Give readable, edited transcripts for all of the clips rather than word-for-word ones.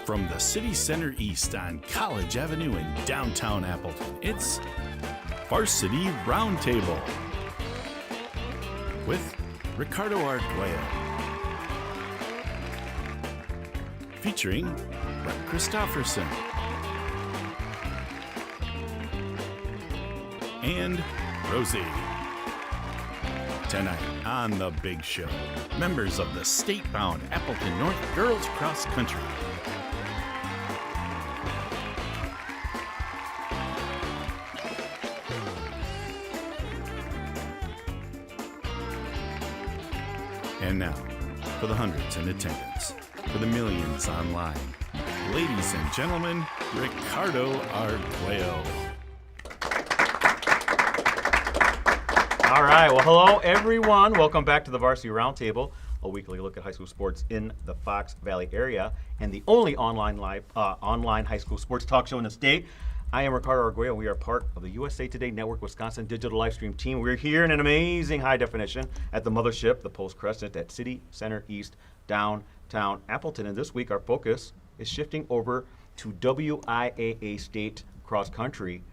From the city center east on College Avenue in downtown Appleton, it's Varsity Roundtable with Ricardo Arguello, featuring Christopherson and Rosie. Tonight on The Big Show, members of the state-bound Appleton North Girls Cross Country. And now, for the hundreds in attendance, for the millions online, ladies and gentlemen, Ricardo Arguello. All right, well, hello, everyone. Welcome back to the Varsity Roundtable, a weekly look at high school sports in the Fox Valley area, and the only online high school sports talk show in the state. I am Ricardo Arguello. We are part of the USA Today Network Wisconsin Digital Livestream team. We're here in an amazing high definition at the mothership, the Post Crescent at City Center East, downtown Appleton. And this week, our focus is shifting over to WIAA State Cross Country,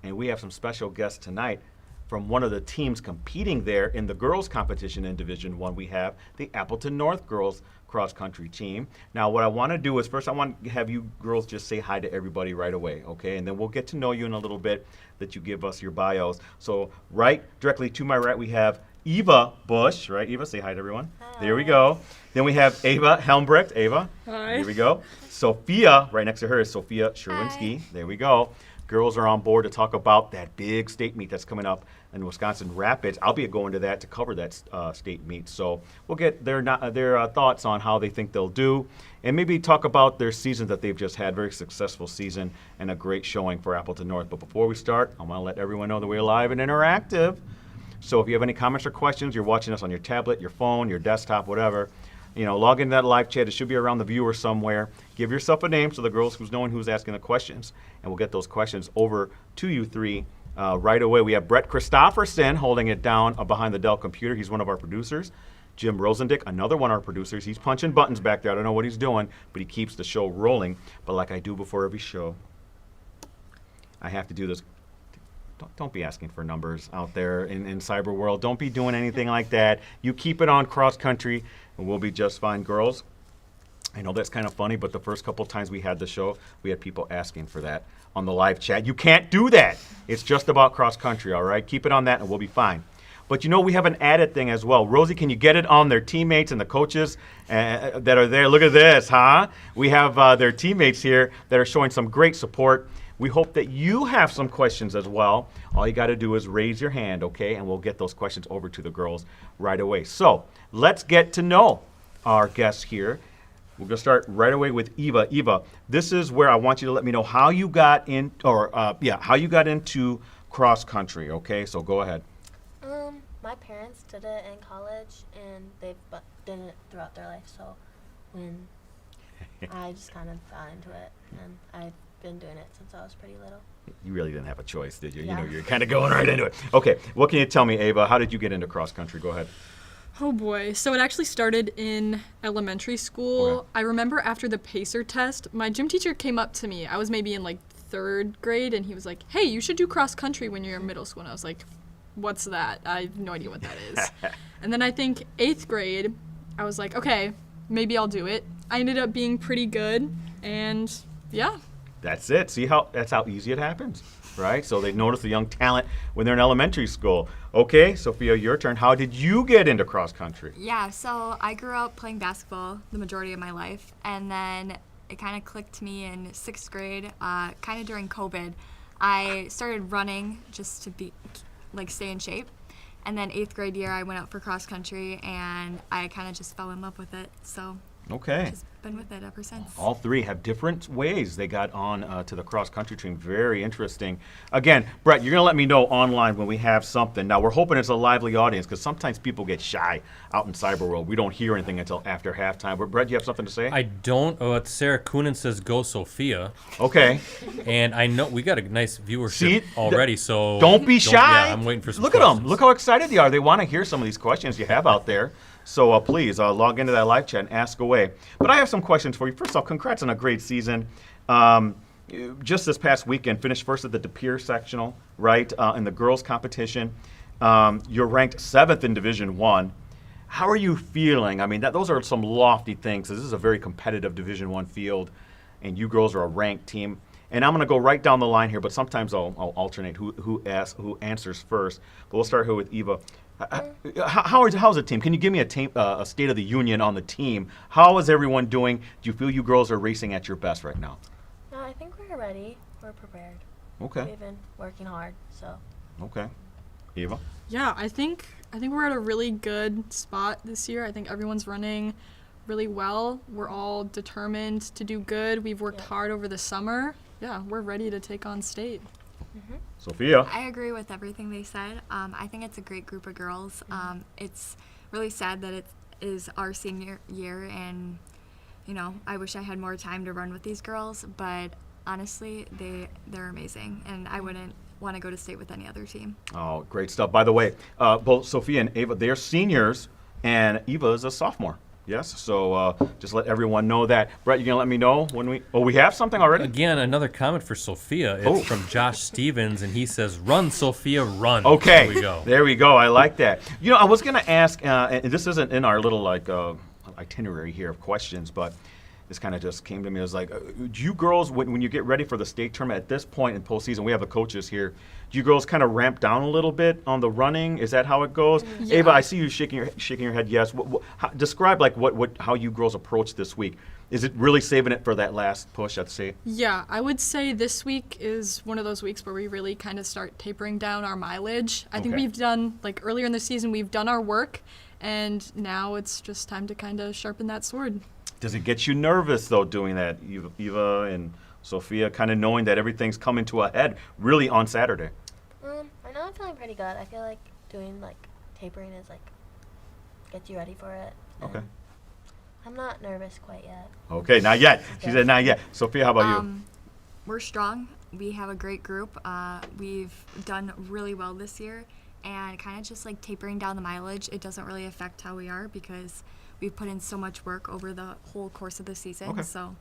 and we have some special guests tonight. From one of the teams competing there in the girls competition in Division I, we have the Appleton North girls cross country team. Now, what I want to do is first I want to have you girls just say hi to everybody right away, okay? And then we'll get to know you in a little bit, that you give us your bios. So right directly to my right, we have Eva Busch, right? Eva, say hi to everyone. Hi. There we go. Then we have Eva Helmbrecht. Eva. Hi. Here we go. Sophia, right next to her is Sophia Scherwinski. Hi. There we go. Girls are on board to talk about that big state meet that's coming up in Wisconsin Rapids. I'll be going to that to cover that state meet. So we'll get their thoughts on how they think they'll do, and maybe talk about their season that they've just had. Very successful season and a great showing for Appleton North. But before we start, I want to let everyone know that we're live and interactive. So if you have any comments or questions, you're watching us on your tablet, your phone, your desktop, whatever, log into that live chat. It should be around the viewer somewhere. Give yourself a name so the girls who's knowing who's asking the questions, and we'll get those questions over to you three right away. We have Brett Christopherson holding it down behind the Dell computer. He's one of our producers. Jim Rosandick, another one of our producers. He's punching buttons back there. I don't know what he's doing, but he keeps the show rolling. But like I do before every show, I have to do this. Don't be asking for numbers out there in cyber world. Don't be doing anything like that. You keep it on cross country, and we'll be just fine. Girls, I know that's kind of funny, but the first couple times we had the show, we had people asking for that on the live chat. You can't do that. It's just about cross country, all right? Keep it on that, and we'll be fine. But we have an added thing as well. Rosie, can you get it on their teammates and the coaches that are there? Look at this, huh? We have their teammates here that are showing some great support. We hope that you have some questions as well. All you got to do is raise your hand, okay? And we'll get those questions over to the girls right away. So let's get to know our guests here. We're going to start right away with Eva. Eva, this is where I want you to let me know how you got into cross country, okay? So go ahead. My parents did it in college, and they've done it throughout their life. So when I just kind of got into it, and I've been doing it since I was pretty little. You really didn't have a choice, did you? Yeah. You're kind of going right into it. Okay, what can you tell me, Ava? How did you get into cross country? Go ahead. Oh boy. So it actually started in elementary school. Okay. I remember after the PACER test, my gym teacher came up to me. I was maybe in like 3rd grade, and he was like, "Hey, you should do cross country when you're in middle school." And I was like, "What's that? I have no idea what that is." And then I think 8th grade, I was like, "Okay, maybe I'll do it." I ended up being pretty good, and yeah. That's it. See that's how easy it happens, right? So they notice the young talent when they're in elementary school. Okay, Sophia, your turn. How did you get into cross country? Yeah, so I grew up playing basketball the majority of my life, and then it kind of clicked to me in 6th grade, kind of during COVID. I started running just to stay in shape, and then 8th grade year I went out for cross country, and I kind of just fell in love with it. So okay. Just been with it ever since. All three have different ways they got on to the cross-country team. Very interesting. Again, Brett, you're going to let me know online when we have something. Now, we're hoping it's a lively audience because sometimes people get shy out in cyber world. We don't hear anything until after halftime. But, Brett, you have something to say? I don't. Sarah Coonan says, "Go Sophia." Okay. And I know we got a nice viewership already, so don't be shy. Yeah, I'm waiting for some Look questions. at them. Look how excited they are. They want to hear some of these questions you have out there. So please log into that live chat and ask away. But I have some questions for you. First off, congrats on a great season. Just this past weekend, finished first at the De Pere sectional, right, in the girls competition. You're ranked 7th in Division I. How are you feeling? I mean, those are some lofty things. This is a very competitive Division I field, and you girls are a ranked team. And I'm going to go right down the line here, but sometimes I'll alternate who answers first. But we'll start here with Eva. How's the team? Can you give me a state of the union on the team? How is everyone doing? Do you feel you girls are racing at your best right now? No, I think we're ready. We're prepared. Okay. We've been working hard, so. Okay. Eva? Yeah, I think we're at a really good spot this year. I think everyone's running really well. We're all determined to do good. We've worked hard over the summer. Yeah, we're ready to take on state. Sophia? I agree with everything they said. I think it's a great group of girls. It's really sad that it is our senior year, and I wish I had more time to run with these girls, but honestly, they're amazing, and I wouldn't want to go to state with any other team. Oh, great stuff. By the way, both Sophia and Eva, they're seniors, and Eva is a sophomore. Yes, so just let everyone know that. Brett, you gonna let me know when we have something already? Again, another comment for Sophia. It's from Josh Stevens, and he says, "Run, Sophia, run." Okay, there we go. There we go. I like that. I was gonna ask, and this isn't in our little itinerary here of questions, but this kind of just came to me. It was like, do you girls, when you get ready for the state tournament at this point in postseason, we have the coaches here, do you girls kind of ramp down a little bit on the running? Is that how it goes? Yeah. Ava, I see you shaking your head yes. Describe how you girls approach this week. Is it really saving it for that last push at state? Yeah, I would say this week is one of those weeks where we really kind of start tapering down our mileage. I think we've done, earlier in the season, we've done our work, and now it's just time to kind of sharpen that sword. Does it get you nervous, though, doing that, Eva and Sophia, kind of knowing that everything's coming to a head really on Saturday? I know I'm feeling pretty good. I feel like doing, tapering is, gets you ready for it. Okay. I'm not nervous quite yet. Okay, not yet. She said not yet. Sophia, how about you? We're strong. We have a great group. We've done really well this year, and kind of just, tapering down the mileage, it doesn't really affect how we are because we've put in so much work over the whole course of the season. Okay. So,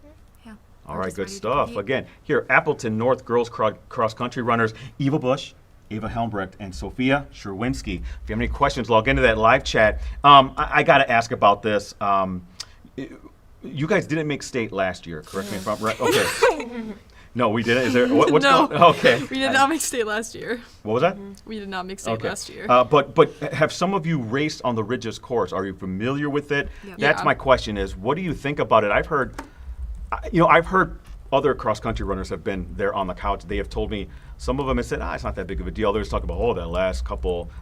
yeah. All right, good stuff. Again, here, Appleton North girls cross-country runners, Eva Busch, Eva Helmbrecht, and Sophia Scherwinski. If you have any questions, log into that live chat. I got to ask about this. You guys didn't make state last year, correct me if I'm right? Okay. No, we didn't. Is there what's No. going on? Okay. We did not make state last year. What was that? We did not make state last year. But have some of you raced on the Ridges course? Are you familiar with it? Yep. That's Yeah. my question is, what do you think about it? I've heard other cross-country runners have been there on the couch. They have told me, some of them have said, it's not that big of a deal. Others talk about,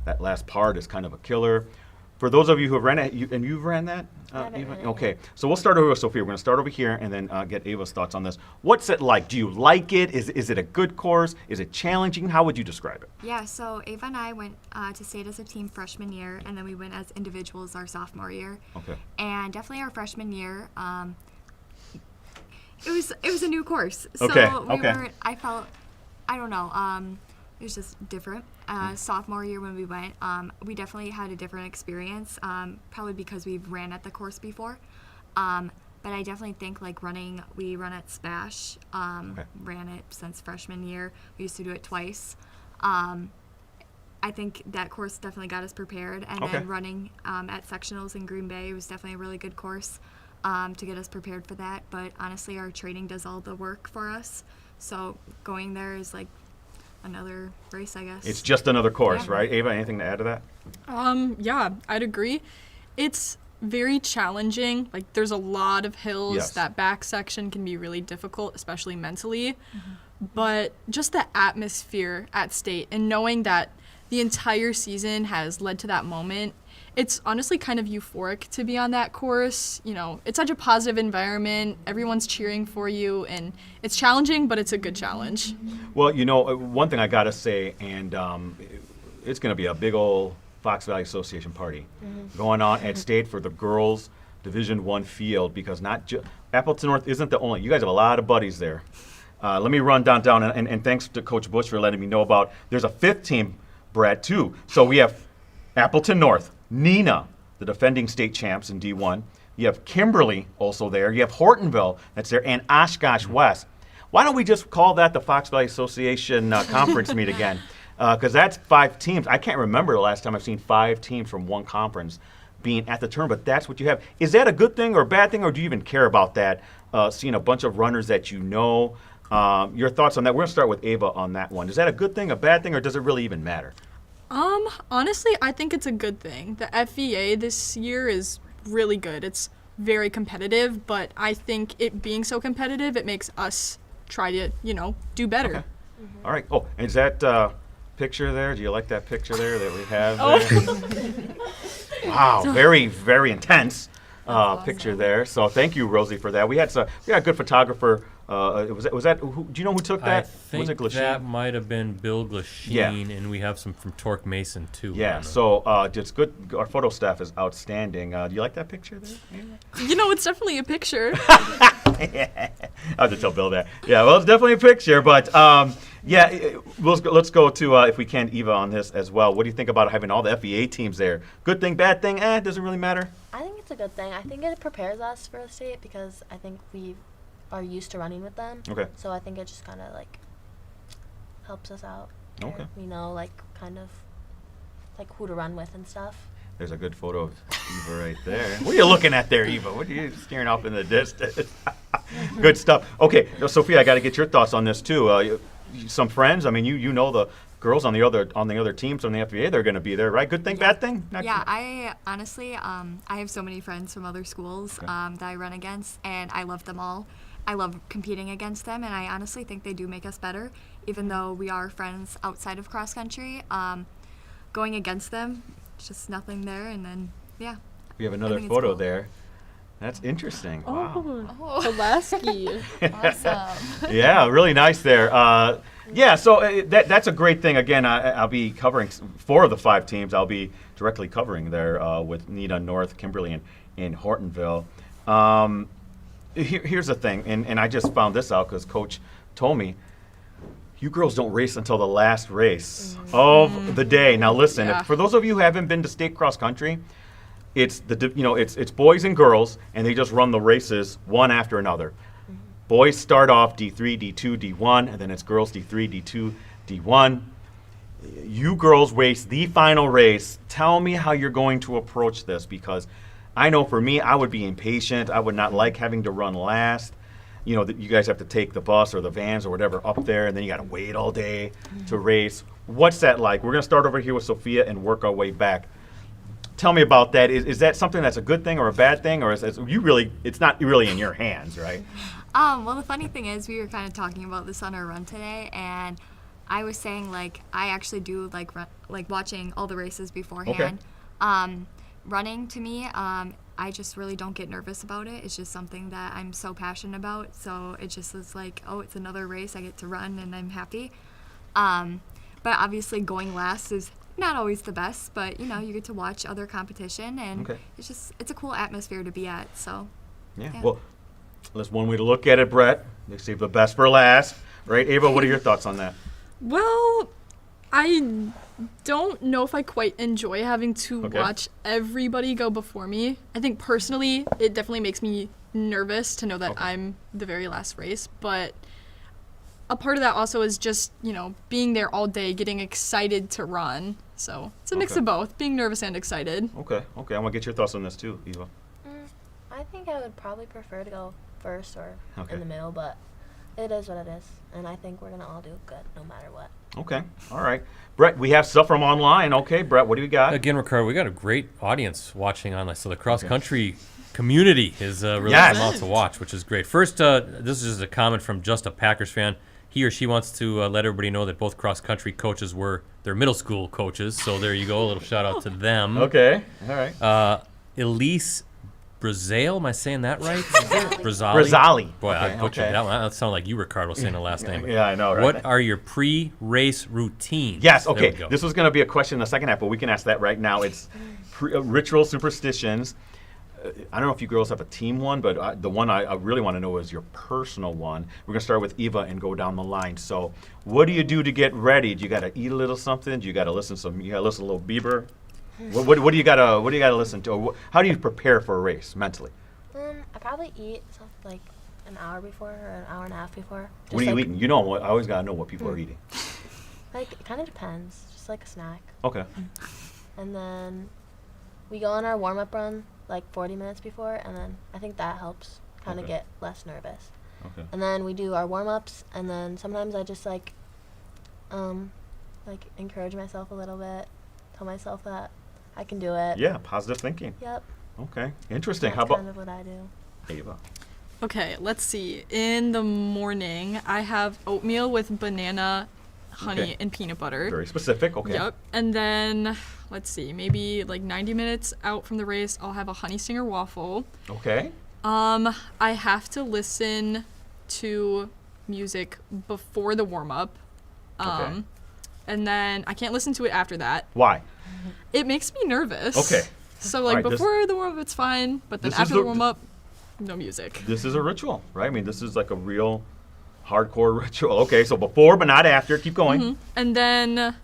that last part is kind of a killer. For those of you who have ran it, and you've ran that? I haven't Eva? ran it Okay, so we'll start over with Sophia. We're going to start over here and then get Ava's thoughts on this. What's it like? Do you like it? Is it a good course? Is it challenging? How would you describe it? Yeah, so Ava and I went to state as a team freshman year, and then we went as individuals our sophomore year. Okay. And definitely our freshman year, it was a new course. So Okay, we okay. weren't, I don't know, it was just different. Sophomore year when we went, we definitely had a different experience, probably because we ran at the course before. But I definitely think we run at Spash, ran it since freshman year. We used to do it twice. I think that course definitely got us prepared. And then running at sectionals in Green Bay was definitely a really good course to get us prepared for that. But honestly, our training does all the work for us. So going there is another race, I guess. It's just another course, Yeah. right? Ava, anything to add to that? Yeah, I'd agree. It's very challenging. There's a lot of hills. Yes. That back section can be really difficult, especially mentally. But just the atmosphere at state and knowing that the entire season has led to that moment, it's honestly kind of euphoric to be on that course. It's such a positive environment. Everyone's cheering for you, and it's challenging, but it's a good challenge. Well, one thing I got to say, and it's going to be a big old Fox Valley Association party going on at state for the girls Division I field, because Appleton North isn't the only. You guys have a lot of buddies there. Let me run down, and thanks to Coach Busch for letting me know there's a fifth team, Brad, too. So we have Appleton North, Nina, the defending state champs in D1. You have Kimberly also there. You have Hortonville that's there, and Oshkosh West. Why don't we just call that the Fox Valley Association conference meet again? Because that's 5 teams. I can't remember the last time I've seen 5 teams from one conference being at the tournament, but that's what you have. Is that a good thing or a bad thing, or do you even care about that, seeing a bunch of runners that you know? Your thoughts on that? We're going to start with Eva on that one. Is that a good thing, a bad thing, or does it really even matter? Honestly, I think it's a good thing. The FVA this year is really good. It's very competitive, but I think it being so competitive, it makes us try to, do better. Okay. All right. Oh, is that picture there? Do you like that picture there that we have there? Wow, very, very intense picture there. So thank you, Rosie, for that. We had a good photographer. Was that do you know who took that? I think was it Glasheen? that might have been Bill Glasheen, and we have some from Torque Mason too. Yeah, so it's good. Our photo staff is outstanding. Do you like that picture there? It's definitely a picture. I have to tell Bill that. Yeah, well, it's definitely a picture, but let's go to, if we can, Eva on this as well. What do you think about having all the FEA teams there? Good thing, bad thing? Doesn't really matter? I think it's a good thing. I think it prepares us for the state because I think we are used to running with them. Okay. So I think it just kind of helps us out. Okay. We know kind of who to run with and stuff. There's a good photo of Eva right there. What are you looking at there, Eva? What are you staring off in the distance? Good stuff. Okay, now, Sophia, I got to get your thoughts on this too. Some friends. I mean, you know the girls on the other teams on the FBA. They're going to be there, right? Good thing, bad thing? I honestly, I have so many friends from other schools that I run against, and I love them all. I love competing against them, and I honestly think they do make us better, even though we are friends outside of cross country. Going against them, it's just nothing there, and then, yeah. We have another photo there. That's interesting. Wow. Pulaski. Awesome. Yeah, really nice there. So that's a great thing. Again, I'll be covering 4 of the 5 teams. I'll be directly covering there with Nita North, Kimberly, and Hortonville. Here's the thing, and I just found this out because Coach told me, you girls don't race until the last race of the day. Now listen, for those of you who haven't been to state cross country, it's it's boys and girls, and they just run the races one after another. Boys start off D3, D2, D1, and then it's girls D3, D2, D1. You girls race the final race. Tell me how you're going to approach this, because I know for me, I would be impatient. I would not like having to run last. You guys have to take the bus or the vans or whatever up there, and then you got to wait all day to race. What's that like? We're going to start over here with Sophia and work our way back. Tell me about that. Is that something that's a good thing or a bad thing, or it's not really in your hands, right? Well, the funny thing is, we were kind of talking about this on our run today, and I was saying I actually do like watching all the races beforehand. Okay. Running to me, I just really don't get nervous about it. It's just something that I'm so passionate about. So it just is it's another race. I get to run and I'm happy. But obviously going last is not always the best, but you get to watch other competition, and it's a cool atmosphere to be at. So yeah. Well, that's one way to look at it, Brett. They save the best for last, right? Ava, what are your thoughts on that? Well, I don't know if I quite enjoy having to watch everybody go before me. I think personally, it definitely makes me nervous to know that I'm the very last race, but a part of that also is just, being there all day, getting excited to run. So it's a mix of both, being nervous and excited. Okay. I want to get your thoughts on this too, Eva. I think I would probably prefer to go first or in the middle, but it is what it is. And I think we're going to all do good no matter what. Okay. All right. Brett, we have stuff from online. Okay, Brett, what do we got? Again, Ricardo, we got a great audience watching online. So the cross-country community is really come out to watch, which is great. First, this is just a comment from just a Packers fan. He or she wants to let everybody know that both cross-country coaches were their middle school coaches. So there you go. A little shout-out to them. Okay. All right. Elise Brazale, am I saying that right? Brazali. Boy, I butchered that one. That sounded like you, Ricardo, saying the last name. Yeah, I know, right? What are your pre-race routines? Yes, okay. This was going to be a question in the second half, but we can ask that right now. It's ritual superstitions. I don't know if you girls have a team one, but the one I really want to know is your personal one. We're going to start with Eva and go down the line. So what do you do to get ready? Do you got to eat a little something? Do you got to listen to a little Bieber? What do you gotta listen to? Or how do you prepare for a race mentally? I probably eat something like an hour before or an hour and a half before. What are you eating? You know, I always gotta know what people are eating. Like, it kind of depends. Just like a snack. Okay. And then we go on our warm-up run like 40 minutes before, and then I think that helps kind of get less nervous. Okay. And then we do our warm-ups, and then sometimes I just like encourage myself a little bit, tell myself that I can do it. Yeah, positive thinking. Yep. Okay, interesting. That's How about kind of what I do. Eva? Okay, let's see. In the morning, I have oatmeal with banana, honey, and peanut butter. Very specific. Okay. Yep. And then, let's see, maybe like 90 minutes out from the race, I'll have a honey stinger waffle. Okay. I have to listen to music before the warm up. Okay. And then I can't listen to it after that. Why? It makes me nervous. Okay. So like Alright, before the warm up, it's fine, but then this is after the- the warm up, no music. This is a ritual, right? I mean, this is like a real hardcore ritual. Okay, so before but not after. Keep going. And then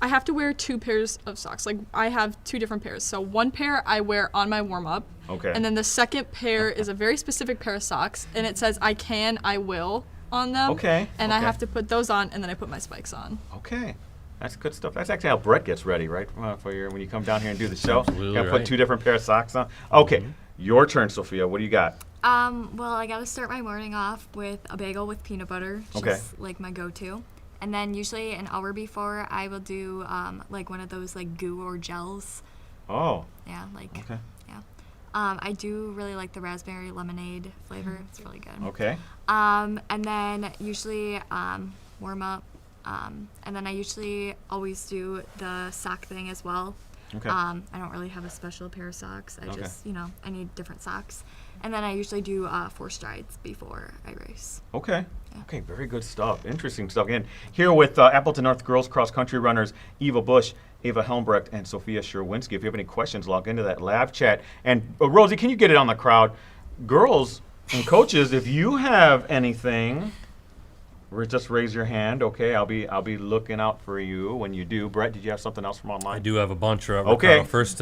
I have to wear 2 pairs of socks. Like I have 2 different pairs. So one pair I wear on my warm up. Okay. And then the second pair is a very specific pair of socks, and it says I can, I will on them. Okay, And I okay. have to put those on, and then I put my spikes on. Okay. That's good stuff. That's actually how Brett gets ready, right? For your when you come down here and do the show. Absolutely Gotta put right. 2 different pair of socks on. Okay. Your turn, Sophia. What do you got? Well, I gotta start my morning off with a bagel with peanut butter, just Okay. like my go-to. And then usually an hour before, I will do like one of those like goo or gels. Oh. Yeah, like Okay. yeah. I do really like the raspberry lemonade flavor. It's really good. Okay. And then usually warm up. And then I usually always do the sock thing as well. Okay. I don't really have a special pair of socks. I Okay. just, I need different socks. And then I usually do 4 strides before I race. Okay. Okay, very good stuff. Interesting stuff. Again, here with Appleton North girls cross country runners Eva Busch, Eva Helmbrecht, and Sophia Scherwinski. If you have any questions, log into that live chat. And Rosie, can you get it on the crowd? Girls and coaches, if you have anything, just raise your hand. Okay, I'll be looking out for you when you do. Brett, did you have something else from online? I do have a bunch. Ricardo. Okay. First,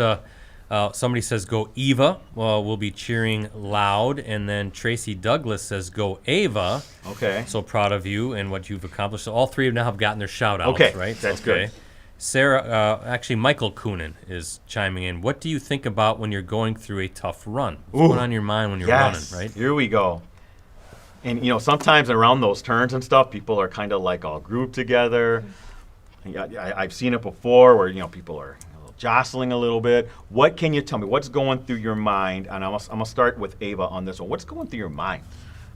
somebody says go Eva. Well, we'll be cheering loud. And then Tracy Douglas says go Ava. Okay. So proud of you and what you've accomplished. So all 3 now have gotten their shout outs, Okay, right? that's good. Sarah, actually, Michael Coonan is chiming in. What do you think about when you're going through a tough run? What's going on in your mind when you're Yes. running, right? Here we go. And sometimes around those turns and stuff, people are kind of like all grouped together. I've seen it before where people are jostling a little bit. What can you tell me? What's going through your mind? And I'm gonna start with Ava on this one. What's going through your mind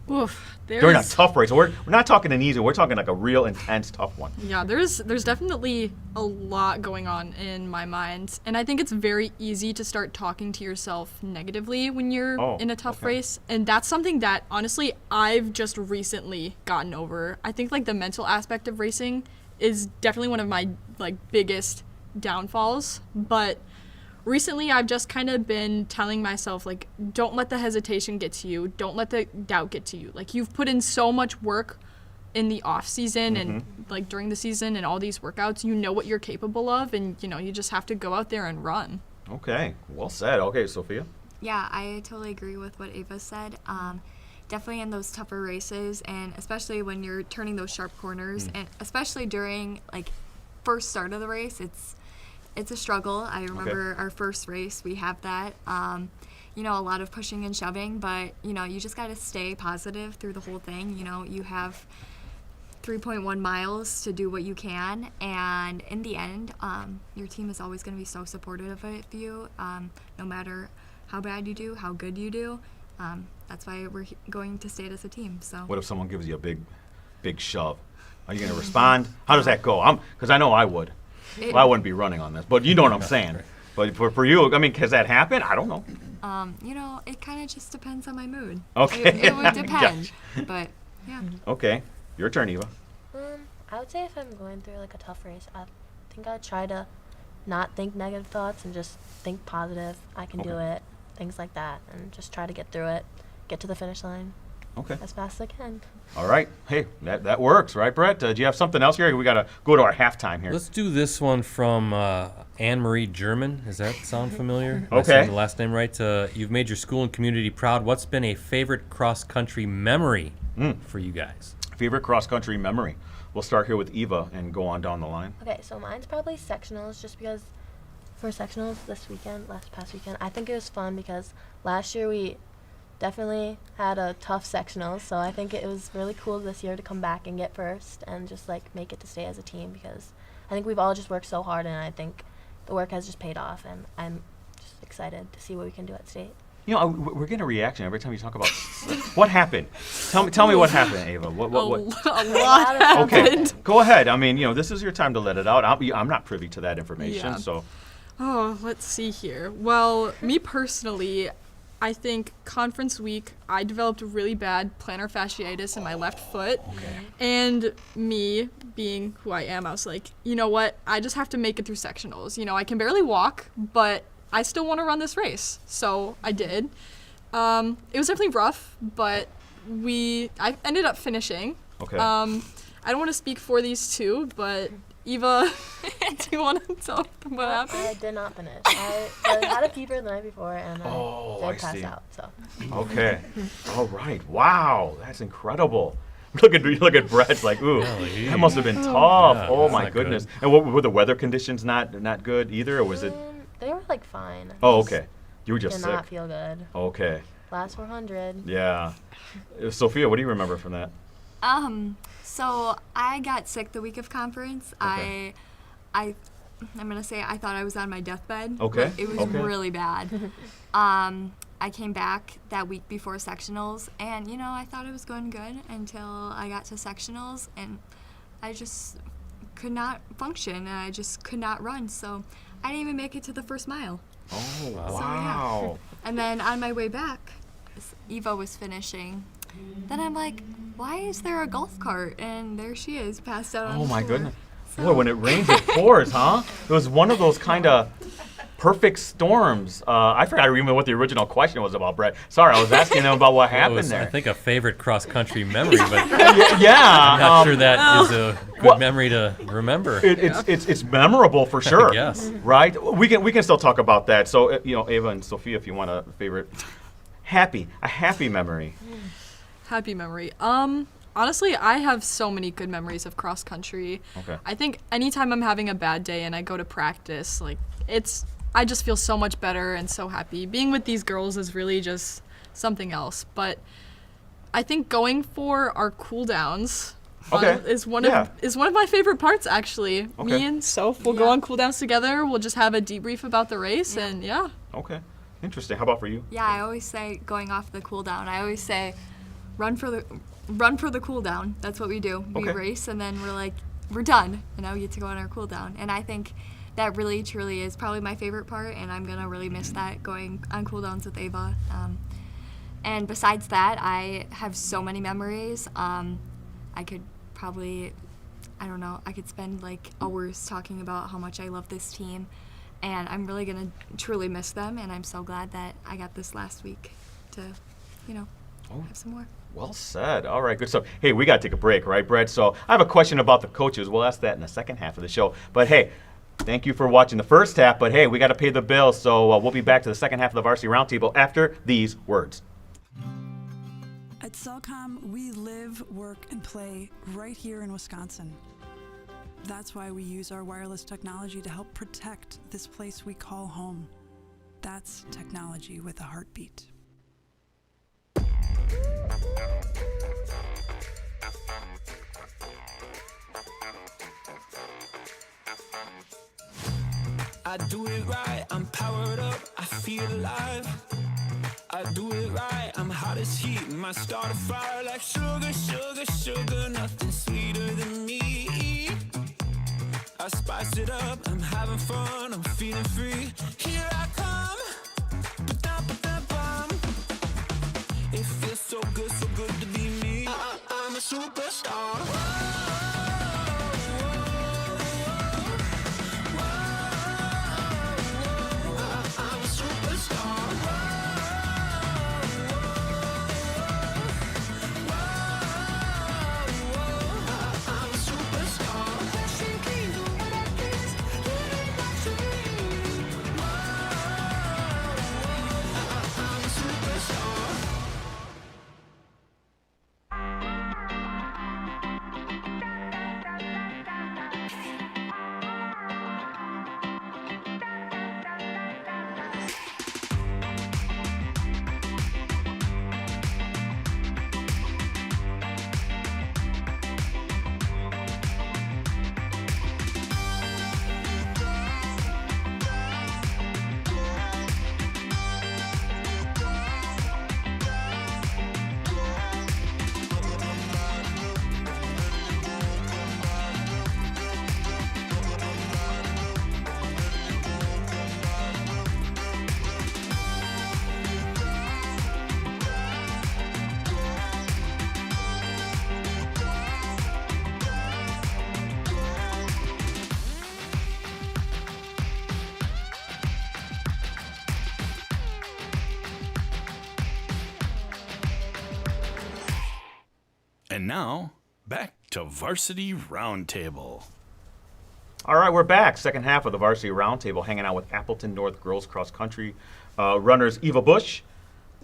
Oof. during a tough race? We're not talking an easy. We're talking like a real intense, tough one. Yeah, there's definitely a lot going on in my mind, and I think it's very easy to start talking to yourself negatively when you're in a tough race, and that's something that honestly I've just recently gotten over. I think like the mental aspect of racing is definitely one of my like biggest downfalls, but recently I've just kind of been telling myself like don't let the hesitation get to you, don't let the doubt get to you. Like you've put in so much work in the off season and like during the season and all these workouts, you know what you're capable of, and you just have to go out there and run. Okay, well said. Okay, Sophia. Yeah, I totally agree with what Ava said. Definitely in those tougher races, and especially when you're turning those sharp corners, and especially during like first start of the race, it's a struggle. I remember our first race, we have that. A lot of pushing and shoving, but you just got to stay positive through the whole thing. You have 3.1 miles to do what you can, and in the end, your team is always going to be so supportive of you, no matter how bad you do, how good you do. That's why we're going to stay as a team. So. What if someone gives you a big shove? Are you going to respond? How does that go? Because I know I would. Well, I wouldn't be running on this, but you know what I'm saying. But for you, I mean, has that happened? I don't know. It kind of just depends on my mood. Okay. It would depend, but yeah. Okay, your turn, Eva. I would say if I'm going through like a tough race, I think I'd try to not think negative thoughts and just think positive. I can do it, things like that, and just try to get through it, get to the finish line. Okay. as fast as I can. All right. Hey, that works, right, Brett? Do you have something else here? We got to go to our halftime here. Let's do this one from Anne-Marie German. Does that sound familiar? Am I Okay. saying the last name right? You've made your school and community proud. What's been a favorite cross-country memory for you guys? Favorite cross-country memory? We'll start here with Eva and go on down the line. Okay, so mine's probably sectionals, just because for sectionals last past weekend, I think it was fun because last year we definitely had a tough sectionals, so I think it was really cool this year to come back and get first and just like make it to stay as a team, because I think we've all just worked so hard and I think the work has just paid off, and I'm just excited to see what we can do at state. You know, we're getting a reaction every time you talk about what happened. Tell me what happened, Ava. What? A lot Okay, happened. go ahead. I mean, this is your time to let it out. I'm not privy to that information, Yeah. so. Oh, let's see here. Well, me personally, I think conference week, I developed really bad plantar fasciitis in my left foot. And me, being who I am, I was like, you know what? I just have to make it through sectionals. I can barely walk, but I still want to run this race. So I did. It was definitely rough, but I ended up finishing. Okay. I don't want to speak for these two, but Eva, do you want to tell them what happened? I did not finish. I had a fever the night before and I did pass out. So. Okay. All right. Wow, that's incredible. Look at Brett's like, ooh, that must have been tough. Yeah, Oh that's my not goodness. And what were the weather conditions not good either, or was it? They were like fine. Oh, okay. You were just Did sick. not feel good. Okay. Last 400. Yeah. Sophia, what do you remember from that? So I got sick the week of conference. Okay. I'm gonna say I thought I was on my deathbed. Okay. But it was Okay. really bad. I came back that week before sectionals, and I thought it was going good until I got to sectionals, and I just could not function, and I just could not run. So I didn't even make it to the first mile. Oh, Wow. So, wow. And then on my way back, Eva was finishing. Then I'm like, why is there a golf cart? And there she is, passed out on Oh the my floor. goodness. Boy, when it rains, it pours, huh? It was one of those kind of perfect storms. I forgot even what the original question was about, Brett. Sorry, I was asking them about what It happened was, there. I think a favorite cross-country memory, but Yeah. I'm not sure that is a good well, memory to remember. It's memorable for sure. Yes. Right? We can still talk about that. So Ava and Sophia, if you want a favorite, a happy memory. Happy memory. Honestly, I have so many good memories of cross country. Okay. I think anytime I'm having a bad day and I go to practice, I just feel so much better and so happy. Being with these girls is really just something else. But I think going for our cool downs is one of my favorite parts, actually. Okay. Me and Soph will go on cool downs together. We'll just have a debrief about the race, and Okay. Interesting. How about for you? Yeah, I always say, going off the cool down, I always say, run for the cool down. That's what we do. We Okay. race, and then we're done, and now we get to go on our cool down. And I think that really, truly is probably my favorite part, and I'm gonna really miss that, going on cool downs with Ava. And besides that, I have so many memories. I could probably, I could spend hours talking about how much I love this team, and I'm really gonna truly miss them, and I'm so glad that I got this last week to, have some more. Well said. All right, good stuff. Hey, we got to take a break, right, Brett? So I have a question about the coaches. We'll ask that in the second half of the show. But hey, thank you for watching the first half. But hey, we got to pay the bill. So we'll be back to the second half of the Varsity Roundtable after these words. At Cellcom, we live, work, and play right here in Wisconsin. That's why we use our wireless technology to help protect this place we call home. That's technology with a heartbeat. I do it right, I'm powered up, I feel alive. I do it right, I'm hot as heat, my start a fire like sugar, sugar, sugar, nothing sweeter than me. I spice it up, I'm having fun, I'm feeling free. Here I come, ba-da-ba-da-bum. It feels so good to be me. I'm a superstar. I'm a superstar. And now, back to Varsity Roundtable. All right, we're back. Second half of the Varsity Roundtable, hanging out with Appleton North girls cross country runners Eva Busch,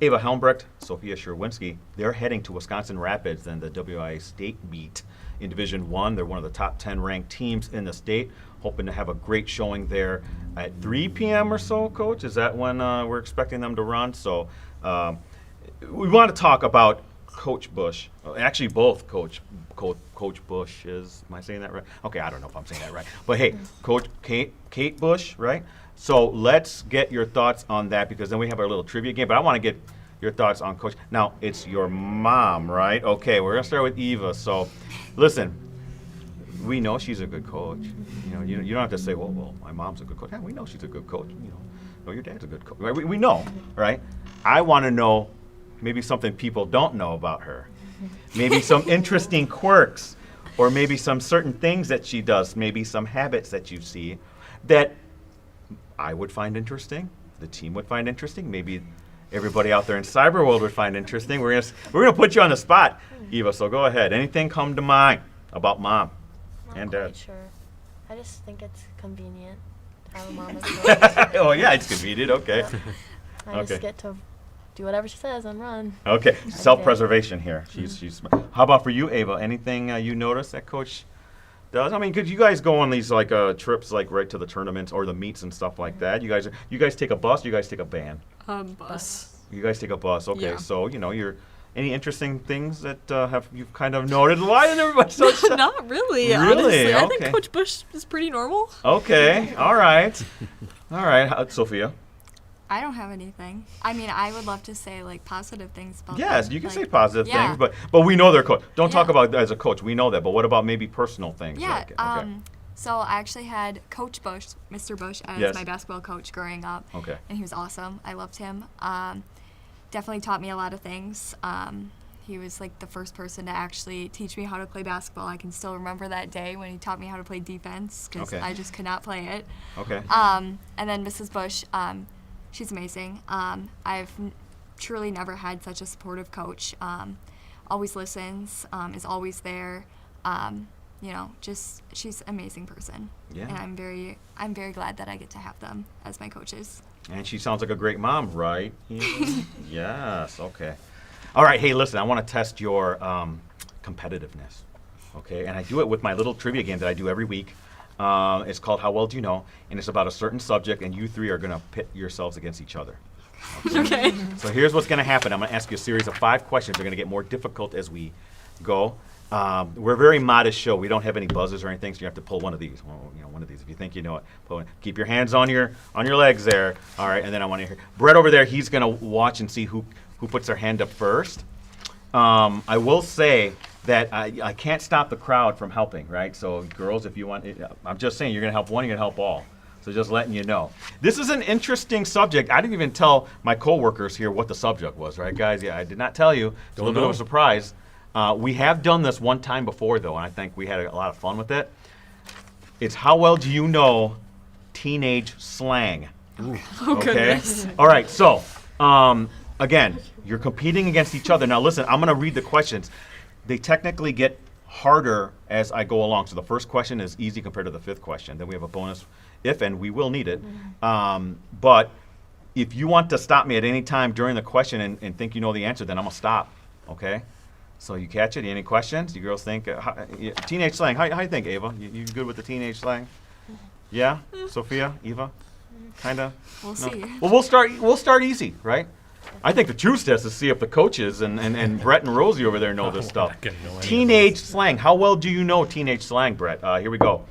Eva Helmbrecht, Sophia Scherwinski. They're heading to Wisconsin Rapids in the WIA state meet in Division I. They're one of the top 10 ranked teams in the state, hoping to have a great showing there at 3 p.m. or so, Coach. Is that when we're expecting them to run? So we want to talk about Coach Busch. Actually, both Coach Busch is. Am I saying that right? Okay, I don't know if I'm saying that right. But hey, Coach Kate Busch, right? So let's get your thoughts on that, because then we have our little trivia game. But I want to get your thoughts on Coach. Now, it's your mom, right? Okay, we're gonna start with Eva. So, listen, we know she's a good coach. You don't have to say, well, my mom's a good coach. Yeah, we know she's a good coach. No, your dad's a good coach. Right? We know, right? I want to know maybe something people don't know about her. Maybe some interesting quirks, or maybe some certain things that she does, maybe some habits that you see that I would find interesting, the team would find interesting, maybe everybody out there in cyber world would find interesting. We're gonna put you on the spot, Eva, so go ahead. Anything come to mind about mom and Not dad? quite sure. I just think it's convenient to have a mom as a coach. Oh yeah, it's convenient, okay. Yeah. I Okay. just get to do whatever she says and run. Okay, self-preservation here. She's smart. How about for you, Ava? Anything you notice that Coach does? I mean, could you guys go on these like trips, like right to the tournaments or the meets and stuff like that? You guys take a bus? You guys take a van? Bus. You guys take a bus. Okay, Yeah. so you're any interesting things that have you've kind of noted? Why isn't everybody so shocked? Not really, Really? honestly. I Okay. think Coach Busch is pretty normal. Okay, all right. Sophia. I don't have anything. I mean, I would love to say like positive things about Yes, them. you can like, say positive yeah. things, but we know they're coach. Don't talk Yeah. about as a coach. We know that, but what about maybe personal things? Yeah. Like, okay. So I actually had Coach Busch, Mr. Busch, as Yes. my basketball coach growing up. Okay. And he was awesome. I loved him. Definitely taught me a lot of things. He was like the first person to actually teach me how to play basketball. I can still remember that day when he taught me how to play defense, because Okay. I just could not play it. Okay. And then Mrs. Busch, she's amazing. I've truly never had such a supportive coach. Always listens, is always there. Just she's an amazing person. Yeah. And I'm very glad that I get to have them as my coaches. And she sounds like a great mom, right? Yes. Okay. All right. Hey, listen. I want to test your competitiveness. Okay. And I do it with my little trivia game that I do every week. It's called How Well Do You Know? And it's about a certain subject, and you three are going to pit yourselves against each other. Okay. So here's what's going to happen. I'm going to ask you a series of 5 questions. They're going to get more difficult as we go. We're a very modest show. We don't have any buzzers or anything, so you have to pull one of these. Well, one of these. If you think you know it, pull it. Keep your hands on your legs there. All right, and then I want to hear Brett over there. He's going to watch and see who puts their hand up first. I will say that I can't stop the crowd from helping, right? So girls, if you want, I'm just saying you're going to help one, you're going to help all. So just letting you know. This is an interesting subject. I didn't even tell my coworkers here what the subject was, right, guys? Yeah, I did not tell you. It's a little bit of a surprise. We have done this one time before, though, and I think we had a lot of fun with it. It's how well do you know teenage slang? Oh, goodness. All right, so, again, you're competing against each other. Now, listen, I'm going to read the questions. They technically get harder as I go along. So the first question is easy compared to the 5th question. Then we have a bonus if, and we will need it. But if you want to stop me at any time during the question and think you know the answer, then I'm going to stop, okay? So you catch it? Any questions? You girls think? Teenage slang. How you think, Ava? You good with the teenage slang? Yeah? Sophia? Eva? Kind of? We'll see. Well, we'll start easy, right? I think the truth test is to see if the coaches and Brett and Rosie over there know this stuff. not gonna know any of Teenage slang. How well do you know teenage slang, Brett? Here we go.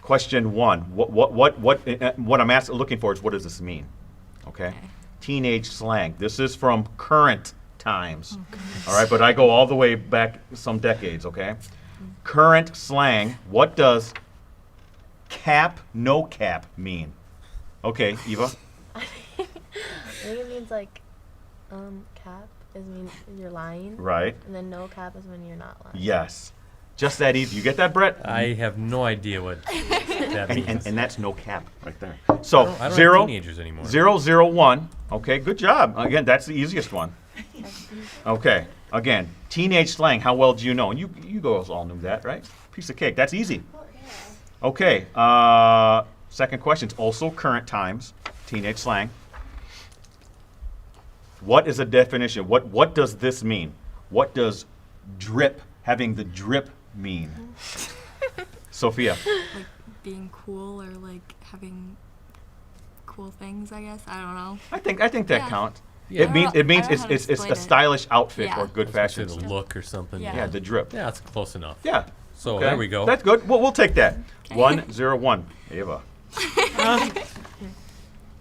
Question 1. What I'm looking for is what does this mean? Okay. Teenage slang. This is from current times. All right, but I go all the way back some decades, okay? Current slang. What does cap, no cap mean? Okay, Eva? I think it means like, cap is mean you're lying. Right. And then no cap is when you're not lying. Yes. Just that easy. You get that, Brett? I have no idea what that means. And that's no cap right there. So, I don't 0, have teenagers anymore. 0, 0, 1. Okay, good job. Again, that's the easiest one. Okay. Again, teenage slang, how well do you know? And you girls all knew that, right? Piece of cake. That's easy. Okay. Second question. It's also current times, teenage slang. What is a definition? What does this mean? What does drip, having the drip mean? Sophia. Like being cool or like having cool things, I guess. I don't know. I think that Yeah. counts. Yeah. It means I don't know how to it's explain a it. stylish outfit Yeah. or good Say fashion. the look or something. Yeah. Yeah, the drip. Yeah, that's close enough. Yeah. So Okay. there we go. That's good. We'll take that. 1-0-1. Eva.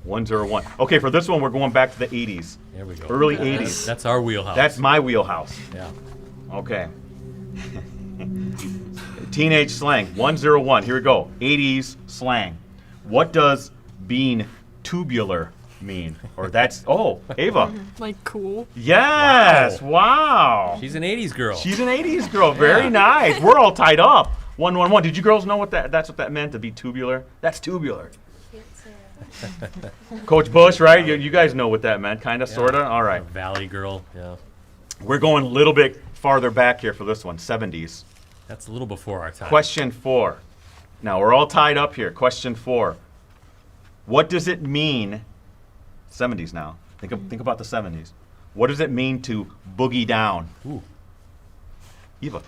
1-0-1. Okay, for this one, we're going back to the 80s. There we go. Early That's- 80s. That's our wheelhouse. That's my wheelhouse. yeah. Okay. Teenage slang. 1-0-1. Here we go. 80s slang. What does being tubular mean? Or that's, Ava. Like cool. Yes. Wow. She's an 80s girl. She's an 80s girl. Very Yeah. nice. We're all tied up. 1-1-1. Did you girls know that's what that meant, to be tubular? That's tubular. Coach Busch, right? You guys know what that meant, kind of, sort of? All right. A Valley girl. Yeah. We're going a little bit farther back here for this one, 70s. That's a little before our time. Question 4. Now, we're all tied up here. Question 4. What does it mean, 70s now, think about the 70s. What does it mean to boogie down? Ooh, Does Eva.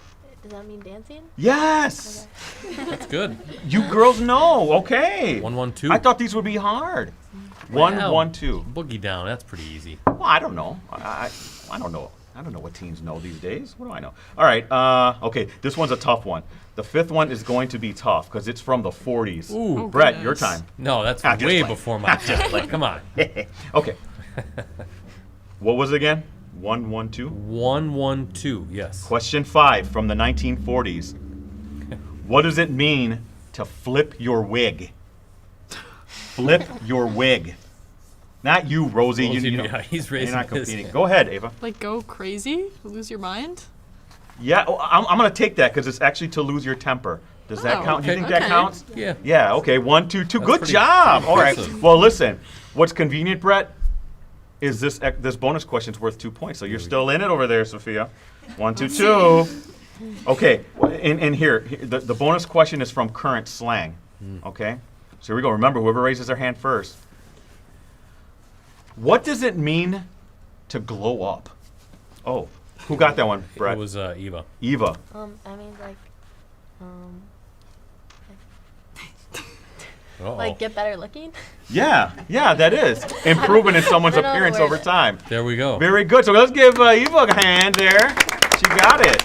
that mean dancing? Yes! that's good. You girls know. Okay. 1-1-2. I thought these would be hard. Well, 1-1-2. Boogie down. That's pretty easy. Well, I don't know. I don't know. I don't know what teens know these days. What do I know? All right. Okay. This one's a tough one. The 5th one is going to be tough because it's from the 40s. Ooh. Brett, goodness. your time. No, that's Ah, just way playing. before my time. Come on. Okay. What was it again? 1-1-2. 1-1-2. Yes. Question 5 from the 1940s. What does it mean to flip your wig? Flip your wig. Not you, Rosie. Rosie, You know, yeah, he's you're raising not his competing. hand. Go ahead, Ava. Like go crazy? Lose your mind? Yeah, I'm going to take that because it's actually to lose your temper. Does that Oh, count? Do you okay. think that Okay. counts? Yeah. Yeah, okay. 1-2-2. Good pretty job. All right. impressive. Well, listen. What's convenient, Brett, is this bonus question's worth 2 points. So you're still in it over there, Sophia. 1-2-2. Okay. And here, the bonus question is from current slang. Okay? So here we go. Remember, whoever raises their hand first. What does it mean to glow up? Oh, who got that one, Brett? It was Eva. Eva. I mean Uh-oh. like get better looking. Yeah, that is. Improvement in someone's I don't know the appearance word. over time. There we go. Very good. So let's give Eva a hand there. She got it.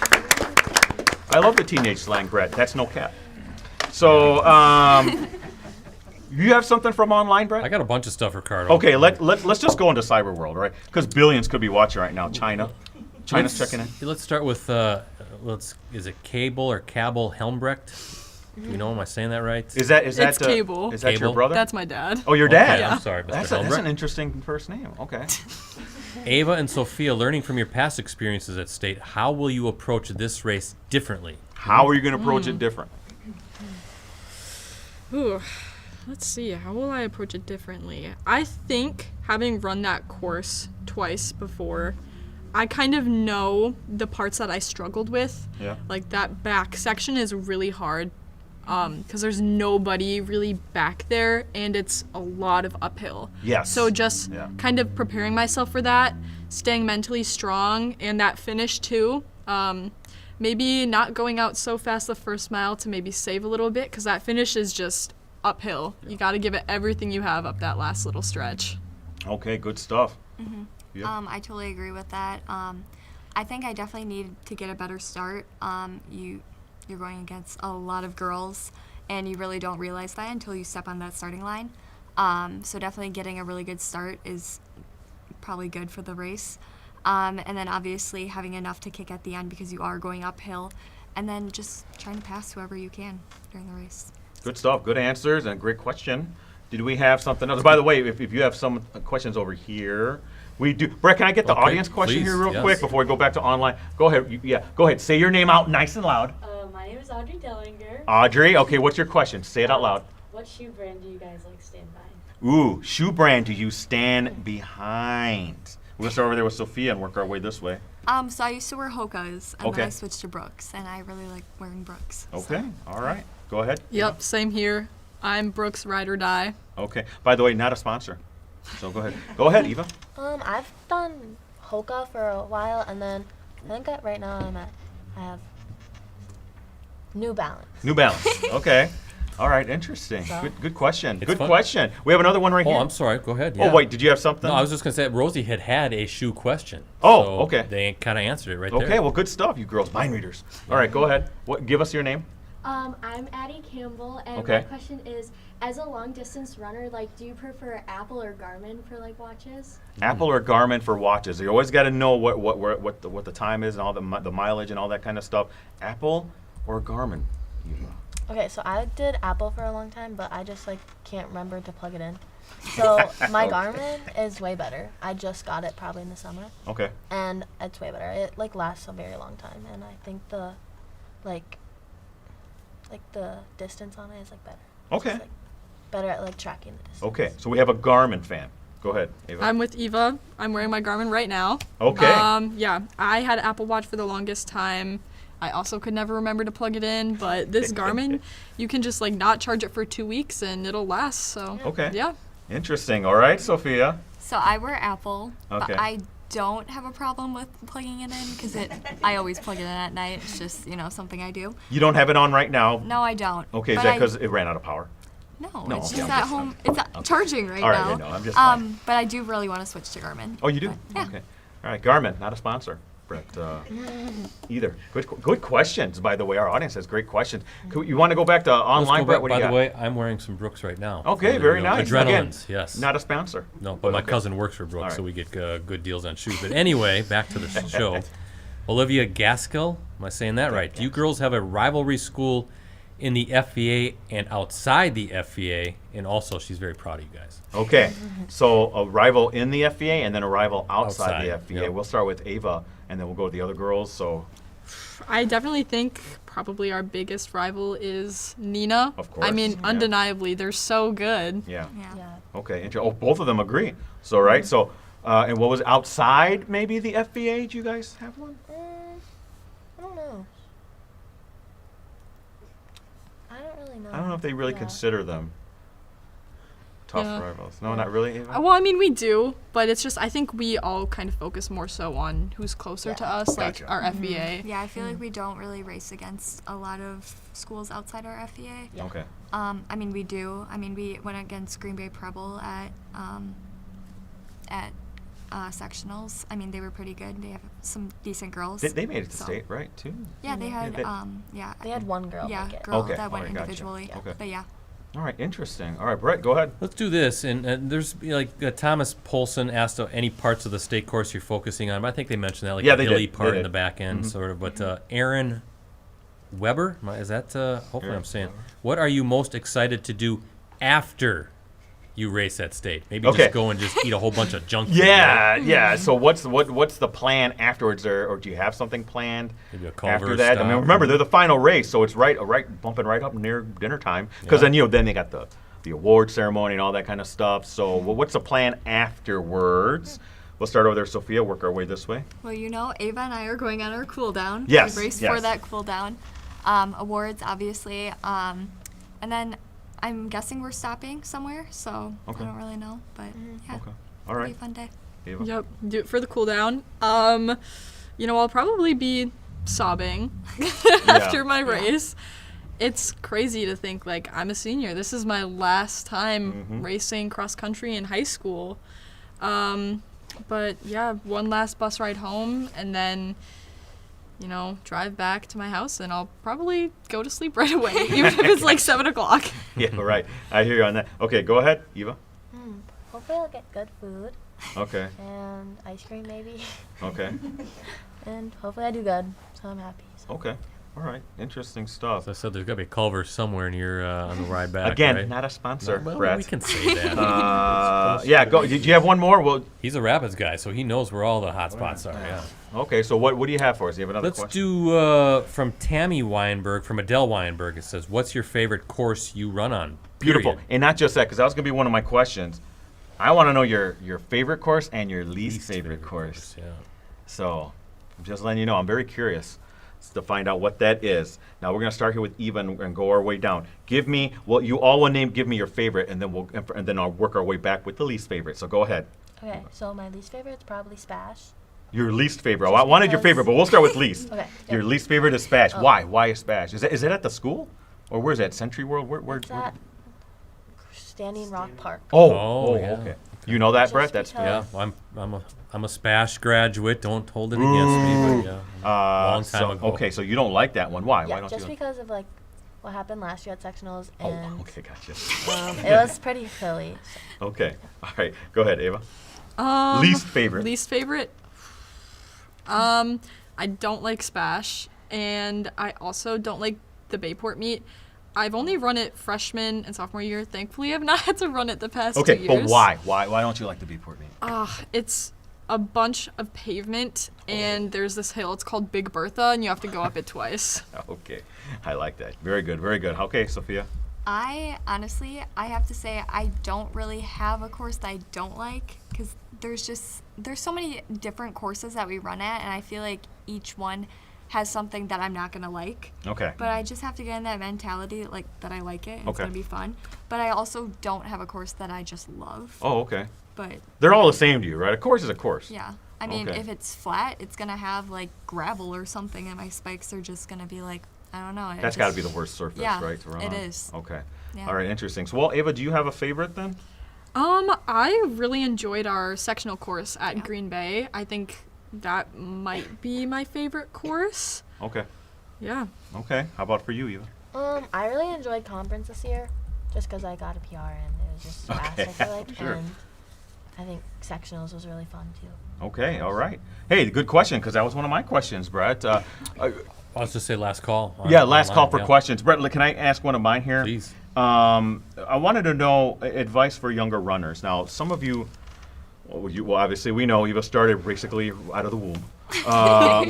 I love the teenage slang, Brett. That's no cap. So, you have something from online, Brett? I got a bunch of stuff, Ricardo. Okay, let's just go into cyber world, right? Because billions could be watching right now. China's checking in. Let's start with is it Cable or Cabell Helmbrecht? Do you know? Am I saying that right? Is that It's Cable. Is that your Cable? brother? That's my dad. Oh, your Okay, dad. I'm sorry, Mr. That's Helmbrecht. an interesting first name. Okay. Ava and Sophia, learning from your past experiences at state, how will you approach this race differently? How are you going to approach it different? Ooh, let's see. How will I approach it differently? I think having run that course twice before, I kind of know the parts that I struggled with. Yeah. Like that back section is really hard because there's nobody really back there and it's a lot of uphill. Yes. So just Yeah. kind of preparing myself for that, staying mentally strong, and that finish too. Maybe not going out so fast the first mile to maybe save a little bit because that finish is just uphill. You got to give it everything you have up that last little stretch. Okay, good stuff. I totally agree with that. I think I definitely need to get a better start. You're going against a lot of girls, and you really don't realize that until you step on that starting line. So definitely getting a really good start is probably good for the race. And then obviously having enough to kick at the end because you are going uphill, and then just trying to pass whoever you can during the race. Good stuff. Good answers and a great question. Did we have something else? By the way, if you have some questions over here, we do. Brett, can I get the Okay, audience question please, here real yes. quick before we go back to online? Go ahead. Go ahead. Say your name out nice and loud. My name is Audrey Dellinger. Audrey, okay, what's your question? Say it out loud. What shoe brand do you guys like stand by? Ooh, shoe brand do you stand behind? We'll start over there with Sophia and work our way this way. So I used to wear Hokas, and Okay. then I switched to Brooks, and I really like wearing Brooks. Okay. All right. Go ahead. Yep, same here. I'm Brooks Ride or Die. Okay. By the way, not a sponsor. So go ahead. Go ahead, Eva. I've done Hoka for a while, and then I think right now I have New Balance. New Balance. Okay. All right. Interesting. So- Good question. It's Good fun. question. We have another one right Oh, here. I'm sorry. Go ahead. Oh, Yeah. wait. Did you have something? No, I was just gonna say Rosie had a shoe question. Oh, so okay. They kind of answered it right there. Okay. Well, good stuff, you girls. Mind readers. All right. Go ahead. Give us your name. I'm Addie Campbell, and Okay. my question is, as a long distance runner, like, do you prefer Apple or Garmin for like watches? Apple or Garmin for watches. You always got to know what the time is and all the mileage and all that kind of stuff. Apple or Garmin. Eva? Okay, so I did Apple for a long time, but I just can't remember to plug it in. So my Okay. Garmin is way better. I just got it probably in the summer, Okay. and it's way better. It lasts a very long time, and I think the the distance on it is better. It's Okay. just, better at tracking the distance. Okay. So we have a Garmin fan. Go ahead, Eva. I'm with Eva. I'm wearing my Garmin right now. Okay. Yeah, I had Apple Watch for the longest time. I also could never remember to plug it in, but this Garmin, you can just not charge it for 2 weeks and it'll last. So Okay. yeah. Interesting. All right, Sophia. So I wear Apple, Okay. but I don't have a problem with plugging it in because I always plug it in at night. It's just something I do. You don't have it on right now. No, I don't. Okay. Is But that because it ran out of power? No, No, it's okay, just I'm at just- home. It's charging right All right, now. I know, I'm just fine. But I do really want to switch to Garmin. Oh, you do? Yeah. Okay. All right, Garmin, not a sponsor, Brett. Either. Good questions, by the way. Our audience has great questions. You want to go back to Let's online, go Brett? back- What do by you the got? way, I'm wearing some Brooks right now. Okay, So, very you know, nice. Adrenalines, Again, yes. Not a sponsor. No, but my okay. cousin works for Brooks, All so right. we get good deals on shoes. But anyway, back to the show. Olivia Gaskell, am I saying that right? Do you girls have a rivalry school in the FVA and outside the FVA? And also, she's very proud of you guys. Okay, so a rival in the FVA and then a rival outside the Outside, FVA. yep. We'll start with Ava, and then we'll go to the other girls. So, I definitely think probably our biggest rival is Nina. Of course, I mean, yeah. undeniably, they're so good. yeah. Yeah. Yeah. Okay, oh, both of them agree. So, right, so, and what was outside maybe the FVA? Do you guys have one? I don't know. I don't really know. I don't know if they really Yeah. consider them tough Yeah. rivals. No, not really, Ava? Well, I mean, we do, but it's just I think we all kind of focus more so on who's closer to us, Gotcha. like our FBA. Yeah, I feel like we don't really race against a lot of schools outside our FVA. Okay. I mean, we do. I mean, we went against Green Bay Preble at sectionals. I mean, they were pretty good. They have some decent girls. They made it to so- state, right, too? Yeah, they had. they- Yeah. They had one girl Yeah, make it. girl Okay, that went alright, gotcha. individually. Okay. But yeah. All right, interesting. All right, Brett, go ahead. Let's do this. And there's Thomas Polson asked any parts of the state course you're focusing on. But I think they mentioned that, like Yeah, the they hilly did. part They in the did. back end, sort of. But Aaron Weber, is that? Hopefully, Aaron I'm saying. Weber. What are you most excited to do after you race at state? Maybe Okay. just go and just eat a whole bunch of junk food. Yeah, yeah. So what's the plan afterwards, or do you have something planned Maybe a after Culver that? I mean, stop. remember they're the final race, so it's right bumping right up near dinner time. Because Yeah. then they got the award ceremony and all that kind of stuff. So what's the plan afterwards? We'll start over there, Sophia. Work our way this way. Well, Ava and I are going on our cool down. Yes, We raced yes. for that cool down. Awards, obviously. And then I'm guessing we're stopping somewhere, so Okay. I don't really know. But yeah, Okay. All it'll be right. a fun day. Ava. Yep, do it for the cool down. I'll probably be sobbing after my race. It's crazy to think I'm a senior. This is my last time racing cross country in high school. But yeah, one last bus ride home and then drive back to my house and I'll probably go to sleep right away, even if it's 7 o'clock. Yeah, right. I hear you on that. Okay, go ahead, Eva. Hopefully I'll get good food Okay. and ice cream maybe. Okay. And hopefully I do good, so I'm happy. So. Okay. All right. Interesting stuff. As I said, there's got to be a Culver somewhere near on the ride back. Again, right? not a sponsor, Well, Brett. we can say that. Yeah, go. Did you have one more? Well, He's a Rapids guy, so he knows where all the hot spots are. Yeah. okay. So what do you have for us? Do you have another Let's question? do from Tammy Weinberg, from Adele Weinberg. It says, "What's your favorite course you run on?" Beautiful. Period. And not just that, because that was going to be one of my questions. I want to know your favorite course and your least favorite course. Yeah. So, I'm just letting you know, I'm very curious to find out what that is. Now we're gonna start here with Eva and go our way down. Give me, well, you all will name, give me your favorite, and then I'll work our way back with the least favorite. So go ahead. Okay, so my least favorite is probably Spash. Your least favorite. Just I wanted your because- favorite, but we'll start with least. Okay. Your yep. least favorite is Spash. Oh. Why? Why is Spash? Is it at the school, or where's that? Century World? Where? It's at Standing Rock Park. Oh, yeah. Okay. You know that, Just Brett? That's because- Yeah, I'm a Spash graduate. Don't hold it against me, but yeah, long time ago. Okay, so you don't like that one. Why? Yeah, Why don't just you? because of like what happened last year at sectionals, Oh, and okay, gotcha. it was pretty silly. Okay, all right. Go ahead, Ava. Um, Least favorite. Least favorite? I don't like Spash, and I also don't like the Bayport meet. I've only run it freshman and sophomore year. Thankfully, I've not had to run it the past 2 Okay, years. but why? Why don't you like the Beatport meet? It's a bunch of pavement, and there's this hill. It's called Big Bertha, and you have to go up it twice. Okay, I like that. Very good, very good. Okay, Sophia. I honestly, I have to say, I don't really have a course that I don't like, because there's so many different courses that we run at, and I feel like each one has something that I'm not gonna like. Okay. But I just have to get in that mentality, like, that I like it, and it's Okay. gonna be fun. But I also don't have a course that I just love. Oh, okay. But They're all the same to you, right? A course is a course. yeah, I mean, Okay. if it's flat, it's gonna have like gravel or something, and my spikes are just gonna be like, I don't know. That's got to be the worst surface, Yeah, right? To run it on? is. Okay. Yeah. All right, interesting. So, well, Ava, do you have a favorite then? I really enjoyed our sectional course at Yeah. Green Bay. I think that might be my favorite course. Okay. Yeah. Okay. How about for you, Eva? I really enjoyed conference this year, just because I got a PR and it was just fast. I feel like, Sure. and I think sectionals was really fun too. Okay. All right. Hey, good question, because that was one of my questions, Brett. I'll just say last call. Yeah, last call online, for yeah. questions. Brett, can I ask one of mine here? Please. I wanted to know advice for younger runners. Now, some of you, well, obviously we know Eva started basically out of the womb.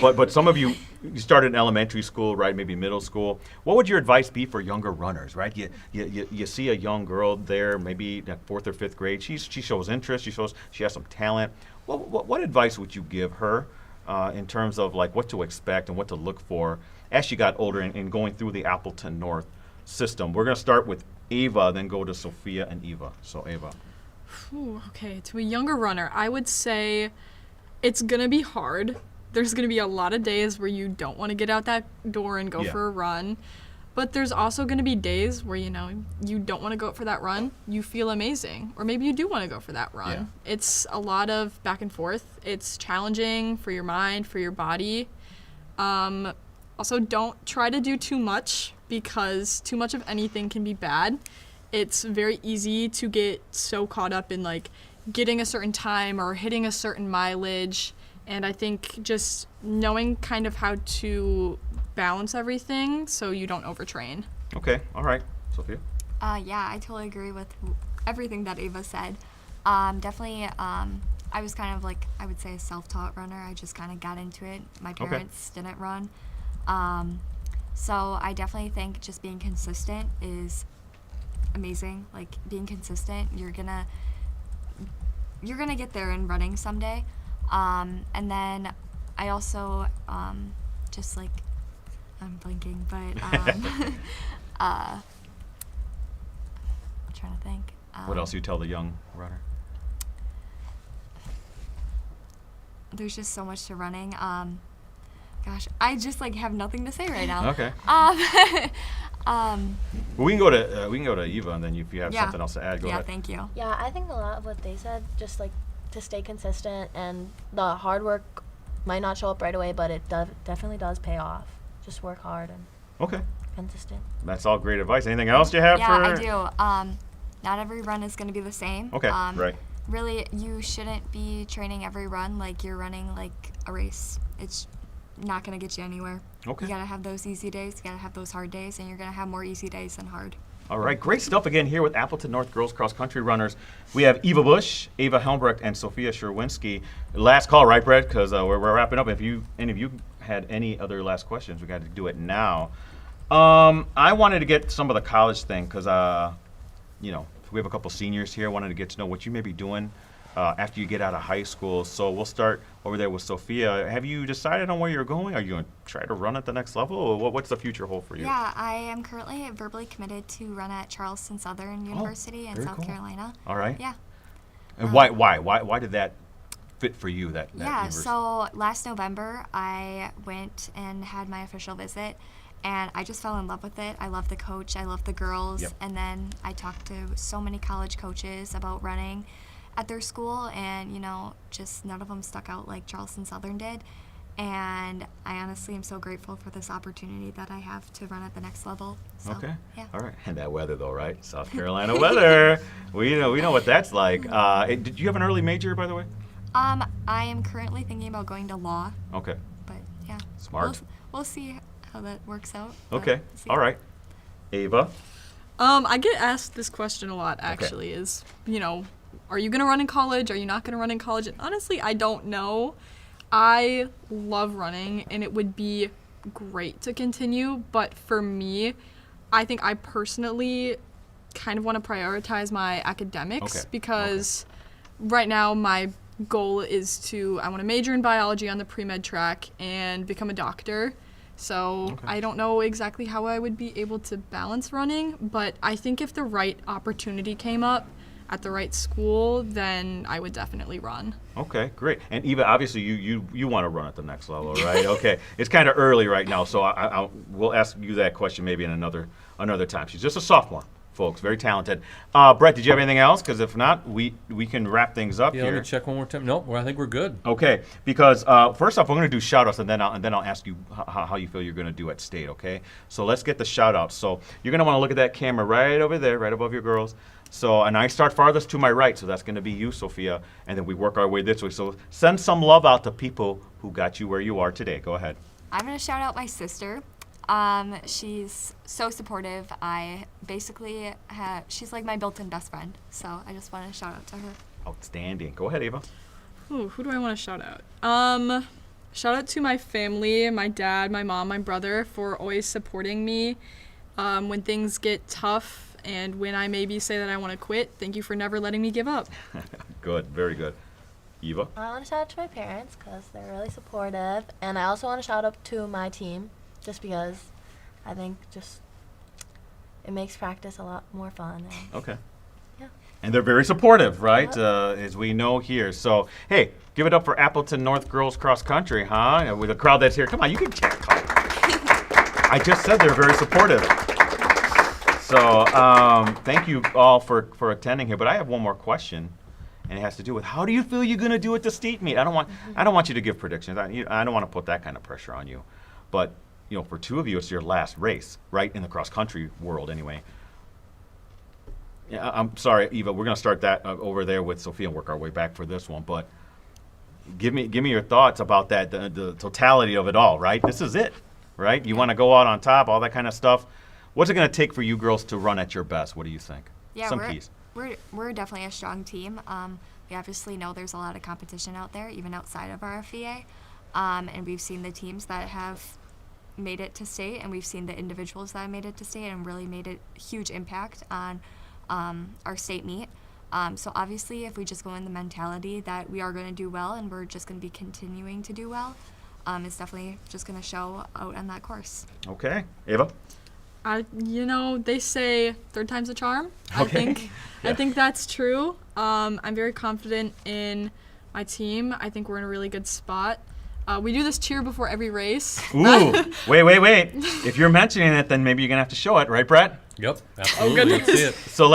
But some of you started in elementary school, right? Maybe middle school. What would your advice be for younger runners, right? You see a young girl there, maybe in 4th or 5th grade. She shows interest. She has some talent. What advice would you give her in terms of like what to expect and what to look for as she got older and going through the Appleton North system? We're going to start with Ava, then go to Sophia and Eva. So Ava. Ooh, okay, to a younger runner, I would say it's going to be hard. There's going to be a lot of days where you don't want to get out that door and go Yeah. for a run. But there's also going to be days where, you don't want to go out for that run. You feel amazing. Or maybe you do want to go for that run. Yeah. It's a lot of back and forth. It's challenging for your mind, for your body. Also, don't try to do too much, because too much of anything can be bad. It's very easy to get so caught up in like getting a certain time or hitting a certain mileage. And I think just knowing kind of how to balance everything so you don't overtrain. Okay. All right. Sophia. Yeah, I totally agree with everything that Ava said. Definitely, I was kind of like, I would say a self-taught runner. I just kind of got into it. My parents didn't run. So I definitely think just being consistent is amazing. Like being consistent, you're gonna get there in running someday. And then I also just like, I'm blinking, but I'm trying to think. What else you tell the young runner? There's just so much to running. Gosh, I just like have nothing to say right now. Okay. Well, we can go to Eva, and then if you have Yeah. something else to add, go yeah, ahead. thank you. Yeah, I think a lot of what they said, just like to stay consistent, and the hard work might not show up right away, but it definitely does pay off. Just work hard and Okay. consistent. That's all great advice. Anything else you have Yeah, for? I do. Not every run is going to be the same. Okay. Right. Really, you shouldn't be training every run like you're running like a race. It's not going to get you anywhere. Okay. You got to have those easy days, you got to have those hard days, and you're going to have more easy days than hard. All right, great stuff again here with Appleton North Girls Cross Country Runners. We have Eva Busch, Ava Helmbrecht, and Sophia Scherwinski. Last call, right, Brett? Because we're wrapping up. If any of you had any other last questions, we got to do it now. I wanted to get some of the college thing because, we have a couple seniors here. Wanted to get to know what you may be doing after you get out of high school. So we'll start over there with Sophia. Have you decided on where you're going? Are you going to try to run at the next level, or what's the future hold for you? Yeah, I am currently verbally committed to run at Charleston Southern University in very South cool. Carolina. All right. Yeah. And why did that fit for you? That Yeah, university? so last November I went and had my official visit, and I just fell in love with it. I love the coach, I love the girls, Yep. and then I talked to so many college coaches about running at their school, and just none of them stuck out like Charleston Southern did. And I honestly am so grateful for this opportunity that I have to run at the next level. So, Okay. Yeah. All right. And that weather, though, right? South Carolina weather. We know what that's like. Did you have an early major, by the way? I am currently thinking about going to law, Okay. but yeah. Smart. We'll see how that works out. but Okay. we'll see. All right. Ava. I get asked this question a lot, actually, is, are you going to run in college? Are you not going to run in college? And honestly, I don't know. I love running, and it would be great to continue, but for me, I think I personally kind of want to prioritize my academics because right now my goal is I want to major in biology on the pre-med track and become a doctor. So I don't know exactly how I would be able to balance running, but I think if the right opportunity came up at the right school, then I would definitely run. Okay, great. And Eva, obviously you want to run at the next level, right? Okay. It's kind of early right now, so we'll ask you that question maybe in another time. She's just a sophomore, folks. Very talented. Brett, did you have anything else? Because if not, we can wrap things up Yeah, here. let me check one more time. Nope, well, I think we're good. Okay, because first off, I'm going to do shout-outs, and then I'll ask you how you feel you're going to do at state, okay? So let's get the shout-outs. So you're going to want to look at that camera right over there, right above your girls. So, and I start farthest to my right, so that's going to be you, Sophia, and then we work our way this way. So send some love out to people who got you where you are today. Go ahead. I'm going to shout out my sister. She's so supportive. She's like my built-in best friend. So I just want to shout out to her. Outstanding. Go ahead, Eva. Ooh, who do I want to shout out? Shout out to my family, my dad, my mom, my brother for always supporting me when things get tough and when I maybe say that I want to quit. Thank you for never letting me give up. Good. Very good. Eva? I want to shout out to my parents because they're really supportive. And I also want to shout out to my team just because I think it makes practice a lot more fun. And Okay. Yeah. And they're very supportive, right? As we know here. So, hey, give it up for Appleton North Girls Cross Country, huh? With the crowd that's here. Come on, you can check. I just said they're very supportive. So, thank you all for attending here. But I have one more question, and it has to do with how do you feel you're going to do at the state meet? I don't want you to give predictions. I don't want to put that kind of pressure on you. But for two of you, it's your last race, right? In the cross country world, anyway. Yeah, I'm sorry, Eva. We're going to start that over there with Sophia and work our way back for this one. But give me your thoughts about that, the totality of it all, right? This is it, right? You want to go out on top, all that kind of stuff. What's it going to take for you girls to run at your best? What do you think? Yeah, Some keys. we're definitely a strong team. We obviously know there's a lot of competition out there, even outside of our FVA. And we've seen the teams that have made it to state, and we've seen the individuals that have made it to state and really made a huge impact on our state meet. So obviously, if we just go in the mentality that we are going to do well and we're just going to be continuing to do well, it's definitely just going to show out on that course. Okay. Eva? They say third time's a charm. Okay. I think that's true. I'm very confident in my team. I think we're in a really good spot. We do this cheer before every race. Ooh, wait. If you're mentioning it, then maybe you're going to have to show it, right, Brett? Yep, absolutely. Let's see it. So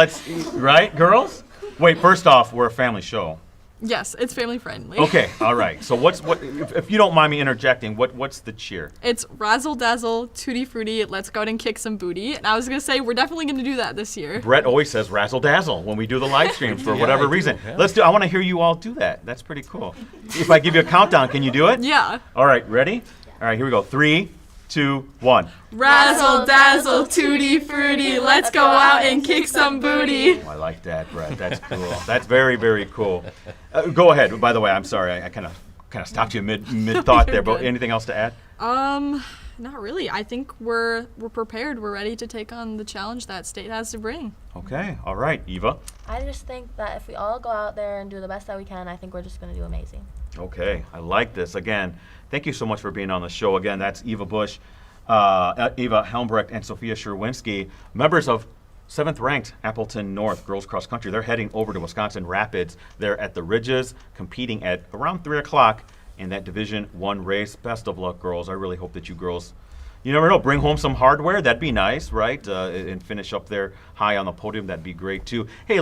right, girls? Wait, first off, we're a family show. Yes, it's family friendly. Okay, all right. So if you don't mind me interjecting, what's the cheer? It's razzle dazzle, tutti frutti, let's go out and kick some booty. And I was going to say, we're definitely going to do that this year. Brett always says razzle dazzle when we do the live streams for whatever reason. I want to hear you all do that. That's pretty cool. If I give you a countdown, can you do it? Yeah. All right, ready? All right, here we go. 3, 2, 1. Razzle dazzle, tutti frutti, let's go out and kick some booty. Oh, I like that, Brett. That's cool. That's very, very cool. Go ahead. By the way, I'm sorry. I kind of stopped you mid thought there, but anything else to add? Not really. I think we're prepared. We're ready to take on the challenge that state has to bring. Okay, all right, Eva. I just think that if we all go out there and do the best that we can, I think we're just going to do amazing. Okay, I like this. Again, thank you so much for being on the show. Again, that's Eva Busch, Eva Helmbrecht, and Sophia Scherwinski, members of 7th ranked Appleton North girls cross country. They're heading over to Wisconsin Rapids. They're at the Ridges, competing at around 3 o'clock in that Division I race. Best of luck, girls. I really hope that you girls, you never know, bring home some hardware. That'd be nice, right? And finish up there high on the podium. That'd be great, too. Hey,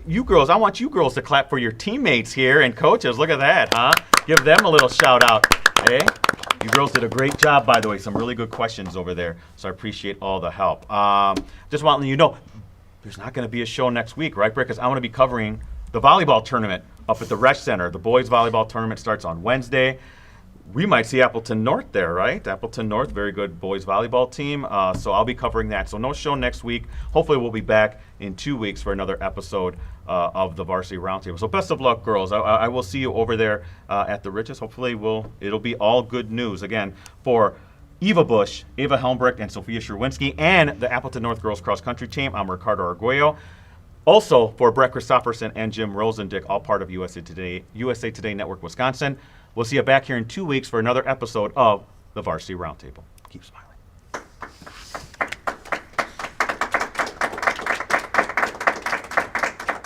you girls, I want you girls to clap for your teammates here and coaches. Look at that, huh? Give them a little shout out. Hey, you girls did a great job, by the way. Some really good questions over there. So I appreciate all the help. Just wanting you to know, there's not going to be a show next week, right, Britt? Because I'm going to be covering the volleyball tournament up at the Rec Center. The boys volleyball tournament starts on Wednesday. We might see Appleton North there, right? Appleton North, very good boys volleyball team. So I'll be covering that. So no show next week. Hopefully we'll be back in 2 weeks for another episode of the Varsity Roundtable. So best of luck, girls. I will see you over there at the Ridges. Hopefully it'll be all good news. Again, for Eva Busch, Eva Helmbrecht, and Sophia Scherwinski, and the Appleton North girls cross country team, I'm Ricardo Arguello. Also for Brett Christopherson and Jim Rosandick, all part of USA Today Network Wisconsin. We'll see you back here in 2 weeks for another episode of the Varsity Roundtable. Keep smiling.